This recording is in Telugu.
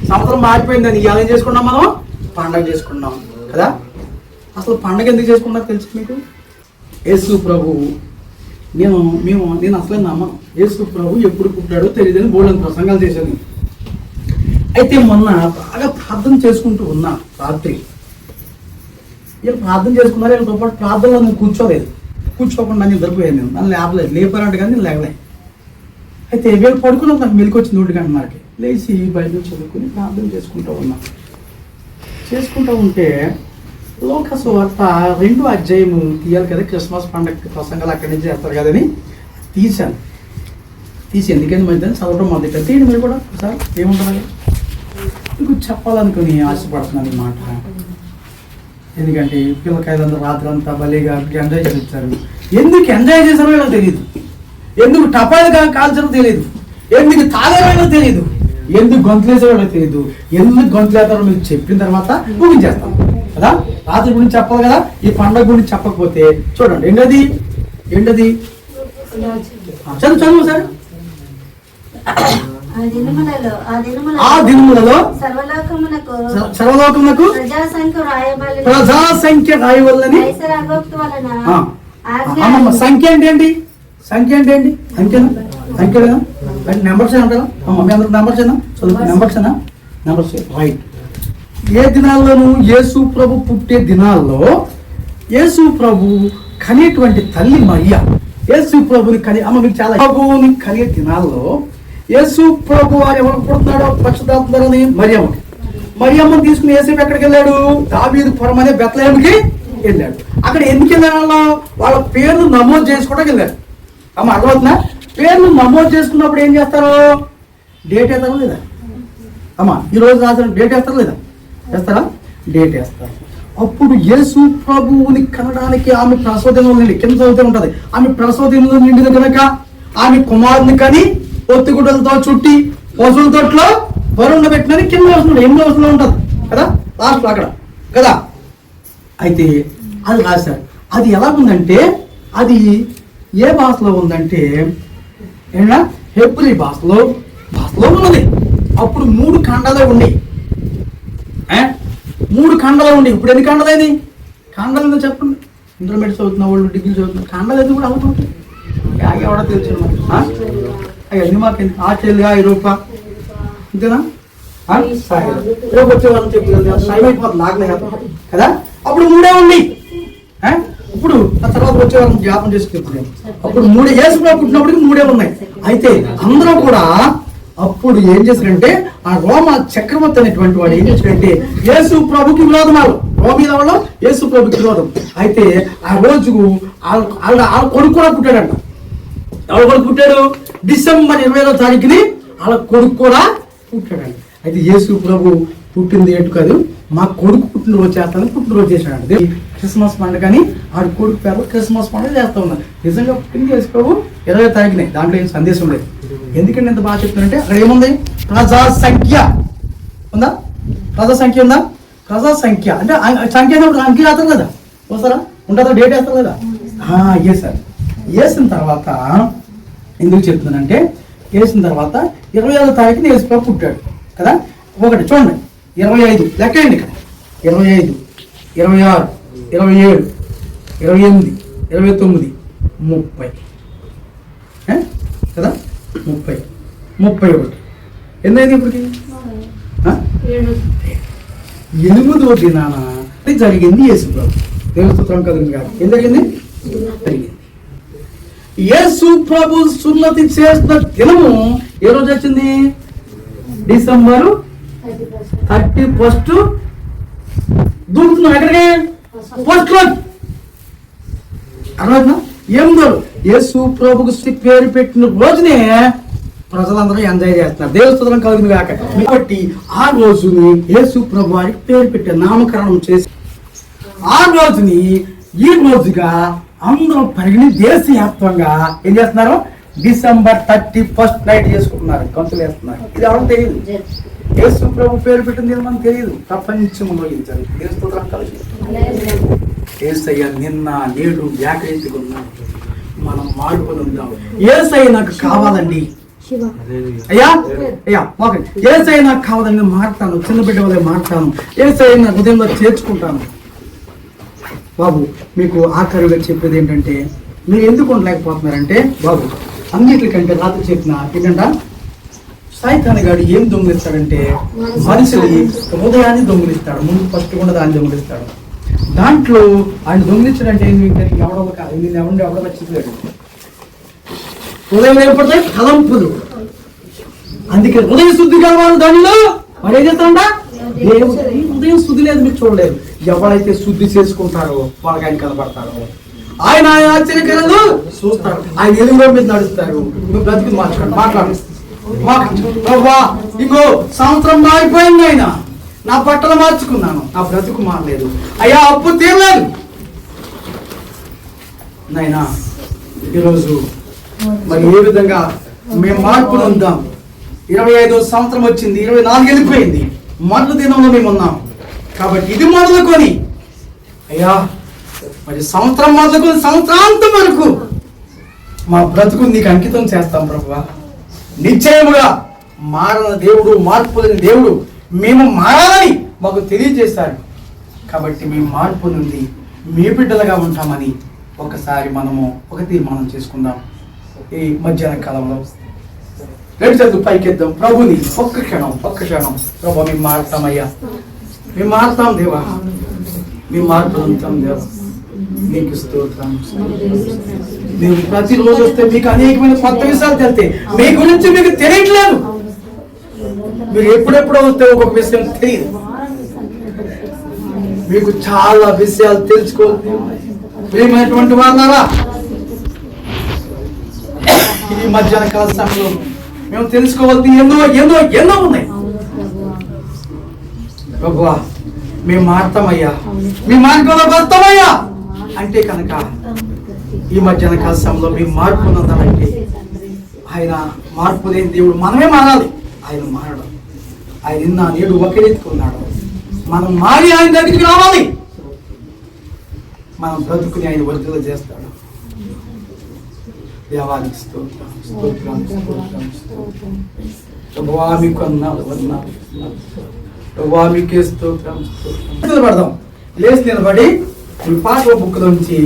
సంవత్సరం మారిపోయిందని ఇవాళ ఏం చేసుకున్నాం మనం? పండగ చేసుకున్నాం కదా. అసలు పండగ ఎందుకు చేసుకున్నా తెలుసు మీకు? యేసు ప్రభు నేను అసలే నమ్మను. యేసు ప్రభు ఎప్పుడు పుట్టాడో తెలియదని బోల్డెన్ ప్రసంగాలు చేశాను. అయితే మొన్న బాగా ప్రార్థన చేసుకుంటూ ఉన్నా. రాత్రి వీళ్ళు ప్రార్థన చేసుకున్నారు. వీళ్ళతో పాటు ప్రార్థనలో నేను కూర్చోకుండా నేను దొరికిపోయాను. నేను నన్ను లేపలేదు. లేపారంటే కానీ నేను లేవలే. అయితే వీళ్ళు పడుకున్న నాకు మెలికొచ్చింది 1 గంటన్నరకి. లేచి బయట చదువుకుని ప్రార్థన చేసుకుంటూ ఉంటే లోక సువార్త 2వ అధ్యాయము తీయాలి కదా. క్రిస్మస్ పండగ ప్రసంగాలు అక్కడి నుంచి చేస్తారు కదని తీసి ఎందుకని మధ్యాహ్నం చదవడం మొదటి తీయండి. మీరు కూడా సార్ ఏముంటుంది మీకు చెప్పాలనుకుని ఆశపడుతున్నాను ఈ మాట. ఎందుకంటే పిల్లకాయలందరూ రాత్రి అంతా భలేగా ఎంజాయ్ చేస్తారు. ఎందుకు ఎంజాయ్ చేశారో వీళ్ళకి తెలియదు. ఎందుకు టపాలుగా కాల్చారో తెలియదు. ఎందుకు తాగేవాళ్ళో తెలియదు. ఎందుకు గొంతులేసేవాళ్ళో తెలియదు. ఎందుకు గొంతులేస్తారో మీకు చెప్పిన తర్వాత ముగించేస్తాం కదా. రాత్రి గురించి చెప్పాలి కదా. ఈ పండుగ గురించి చెప్పకపోతే చూడండి ఏంటది చదువు సార్. ఆ దినములలో సర్వలోకమునకు ప్రజాసంఖ్య రాయవల్లని. సంఖ్య ఏంటి? అంకెనా నెంబర్స్ అంటారా? మీ అందరూ నెంబర్స్ రైట్. ఏ దినాల్లోనూ యేసు ప్రభు పుట్టే దినాల్లో యేసు ప్రభు కనేటువంటి తల్లి మరియా, యేసు ప్రభుని మీకు చాలా ప్రభువుని కనే దినాల్లో యేసు ప్రభు వారు ఎవరు పుడుతున్నాడో పరిశుద్ధాత్మని మరియమ్మని తీసుకుని యేసేపు ఎక్కడికి వెళ్ళాడు? దావీదు పురం అనే బెత్లెహేముకి వెళ్ళాడు. అక్కడ ఎందుకు వెళ్ళాడో వాళ్ళ పేర్లు నమోదు చేసుకోవడానికి వెళ్ళాడు. అర్థమవుతుందా? పేర్లు నమోదు చేసుకున్నప్పుడు ఏం చేస్తారు? డేట్ వేస్తారా లేదా? ఈ రోజు రాసిన డేట్ వేస్తారా లేదా? వేస్తారా? డేట్ వేస్తారు. అప్పుడు యేసు ప్రభువుని కనడానికి ఆమె ప్రసవదినంలో నిండి కింద చదువుతూ ఉంటుంది. ఆమె ప్రసవదినంలో నిండిన కనుక ఆమె కుమారుని కని ఒత్తిగుడ్డలతో చుట్టి పశువుల తోటలో వరుణ పెట్టినని కింద వస్తున్నాడు. 8వ వచనంలో ఉంటుంది కదా, లాస్ట్లో అక్కడ కదా. అయితే అది రాశారు. అది ఎలా ఉందంటే అది ఏ భాషలో ఉందంటే హెబ్రీ భాషలో ఉన్నది. అప్పుడు 3 ఖండాలే ఉన్నాయి. 3 ఖండాలు ఉండి ఇప్పుడు ఎన్ని ఖండాలైంది? ఖండాలు ఏందో చెప్పండి. ఇంటర్మీడియట్ చదువుతున్న వాళ్ళు, డిగ్రీ చదువుతున్న ఖండాలు ఎందుకు కూడా అవుతుంది? ఎవడో తెలుసు ఎన్ని మార్క్ ఏంటి? ఆస్ట్రేలియా, ఐరోపా అంతేనా? రేపు వచ్చే వాళ్ళని చెప్పి లాగలే కదా. అప్పుడు 3 ఉన్నాయి. ఇప్పుడు ఆ తర్వాత వచ్చే వాళ్ళని జ్ఞాపం చేసుకుంటున్నాం. అప్పుడు 3 యేసు ప్రభు పుట్టినప్పటికి 3 ఉన్నాయి. అయితే అందరూ కూడా అప్పుడు ఏం చేశారంటే ఆ రోమా చక్రవర్తి అనేటువంటి వాడు ఏం చేశాడంటే యేసు ప్రభుకి విరోధం. రోమీల వల్ల యేసు ప్రభుకి విరోధం. అయితే ఆ రోజుకు వాళ్ళ కొడుకు కూడా పుట్టాడంట. ఎవరు కొడుకు పుట్టాడు? డిసెంబర్ 20వ తారీఖుని వాళ్ళ కొడుకు కూడా పుట్టాడంట. అయితే యేసు ప్రభు పుట్టింది ఏటు కాదు, మా కొడుకు పుట్టినరోజు చేస్తానని పుట్టినరోజు చేశాడు. క్రిస్మస్ పండుగని ఆడి కొడుకు పేరు క్రిస్మస్ పండుగ చేస్తా ఉన్నారు. నిజంగా పుట్టింది యేసు ప్రభు 20వ తారీఖునే. దాంట్లో ఏం సందేశం లేదు. ఎందుకంటే ఎంత బాగా చెప్తున్నారంటే అక్కడ ఏముంది? ప్రజాసంఖ్య ఉందా? ప్రజాసంఖ్య ఉందా? ప్రజాసంఖ్య అంటే సంఖ్య అంకె వేస్తారు కదా, వస్తారా ఉంటుందా? డేట్ వేస్తారు కదా. వేసారు. వేసిన తర్వాత ఎందుకు చెప్తున్నానంటే వేసిన తర్వాత 25వ తారీఖున యేసు ప్రభు పుట్టాడు కదా. ఒకటి చూడండి, 25 లెక్కండి ఇక్కడ. 25, 26, 27, 28, 29, 30 కదా. 30, 31 ఎన్నైంది ఇప్పటికి? 8వ దినాన జరిగింది యేసు ప్రభు. దేవుని స్తోత్రం కదండి కాదు. ఏం జరిగింది? యేసు ప్రభు సున్నతి చేసిన దినము ఏ రోజు వచ్చింది? డిసెంబరు 31 దూకుతున్నాం. ఎక్కడికి? ఫస్ట్ రోజు. అర్థమవుతుందా? 8వ యేసు ప్రభుకి పేరు పెట్టిన రోజునే ప్రజలందరూ ఎంజాయ్ చేస్తున్నారు. దేవస్థలం కలిగింది కాక. కాబట్టి ఆ రోజుని యేసు ప్రభు వారికి పేరు పెట్టే నామకరణం చేసి ఆ రోజుని ఈ రోజుగా అందరూ పరిగణి దేశవ్యాప్తంగా ఏం చేస్తున్నారు? డిసెంబర్ 31 నైట్ చేసుకుంటున్నారు, గంతులు వేస్తున్నారు. ఇది ఎవరికి తెలియదు. యేసు ప్రభు పేరు పెట్టింది మనకు తెలియదు. ప్రపంచంలో ఇది జరిగింది. దేవస్థలం కలిసి యేసయ్య నిన్న నేడు ఏకరీతిగా ఉన్నాడు. మనం మార్పులు ఉందాం. యేసయ్య నాకు కావాలండి. అయ్యా అయ్యా ఓకే, ఏసై నాకు కావాలని నేను మాట్లాడతాను, చిన్న బిడ్డ వల్ల మాట్లాడతాను, ఏసై నా హృదయంలో చేర్చుకుంటాను. బాబు మీకు ఆఖరిగా చెప్పేది ఏంటంటే, మీరు ఎందుకు ఉండలేకపోతున్నారంటే బాబు, అన్నిటికంటే రాత్రి చెప్పిన ఏంటంట, సైతాన్ గాడు ఏం దొంగిలిస్తాడంటే మనుషులు హృదయాన్ని దొంగిలిస్తాడు. ముందు ఫస్ట్ కూడా దాన్ని దొంగిలిస్తాడు. దాంట్లో ఆయన దొంగిలించడంటే ఎవడో చెప్పలేడు. హృదయం ఏర్పడతాయి తలంపులు. అందుకే హృదయ శుద్ధి కలవాలి. దానిలో వాడు ఏం చేస్తాడంట, హృదయం శుద్ధి లేదు, మీరు చూడలేదు. ఎవరైతే శుద్ధి చేసుకుంటారో వాళ్ళకి ఆయన కనబడతారో, ఆయన ఆశ్చర్యకరంగా చూస్తారు, ఆయన ఎదుగులో మీద నడుస్తారు. నువ్వు బ్రతికి మాట్లాడు. ఇంకో సంవత్సరం మారిపోయింది, ఆయన నా బట్టలు మార్చుకున్నాను, నా బ్రతుకు మారలేదు, అయ్యా అప్పు తీరలేదు. నాయనా ఈరోజు మరి ఏ విధంగా మేము మార్పులు ఉందాం. 25వ సంవత్సరం వచ్చింది, 24 వెళ్ళిపోయింది, మొదటి దినంలో మేము ఉన్నాం. కాబట్టి ఇది మొదలుకొని అయ్యా మరి సంవత్సరం మొదలుకొని సంవత్సరాంతం వరకు మా బ్రతుకు నీకు అంకితం చేస్తాం ప్రభువా. నిశ్చయముగా మారన దేవుడు, మార్పు లేని దేవుడు, మేము మారాలని మాకు తెలియజేశారు. కాబట్టి మేము మార్పు నుండి మీ బిడ్డలుగా ఉంటామని ఒకసారి మనము ఒక తీర్మానం చేసుకుందాం. ఈ మధ్యాహ్న కాలంలో రెండు చేతులు పైకెద్దాం, ప్రభుని ఒక్క క్షణం ప్రభు మేము మారుతామయ్యా, మేము మారుతాం దేవా, మేము మార్పు ఉంటాం దేవా. మీకు స్తోత్రం. మీరు ప్రతిరోజు వస్తే మీకు అనేకమైన కొత్త విషయాలు తెలితే మీ గురించి మీకు తెలియట్లేదు. మీరు ఎప్పుడెప్పుడో వస్తే ఒక్కొక్క విషయం తెలియదు. మీకు చాలా విషయాలు తెలుసుకోవాలి. ప్రియమైనటువంటి వాళ్ళారా, ఈ మధ్యాహ్న కాల సమయంలో మేము తెలుసుకోవాల్సి ఎన్నో ఉన్నాయి. ప్రభువా మేము మారుతామయ్యా, మీ మార్గంలో వస్తామయ్యా అంటే కనుక ఈ మధ్యాహ్న కాల సమయంలో మేము మార్పు పొందాలంటే ఆయన మార్పు లేని దేవుడు, మనమే మారాలి. ఆయన మారడం, ఆయన నిన్న నేడు ఒకే రీతికున్నాడు. మనం మారి ఆయన దగ్గరికి రావాలి. మనం బ్రతుకుని ఆయన వర్ధలు చేస్తాడు. దేవానికి స్తోత్రం. ప్రభువా మీకు వందనాలు. ప్రభువా మీకే స్తోత్రం. నిలబడదాం, లేచి నిలబడి ఈ పాట బుక్ నుంచి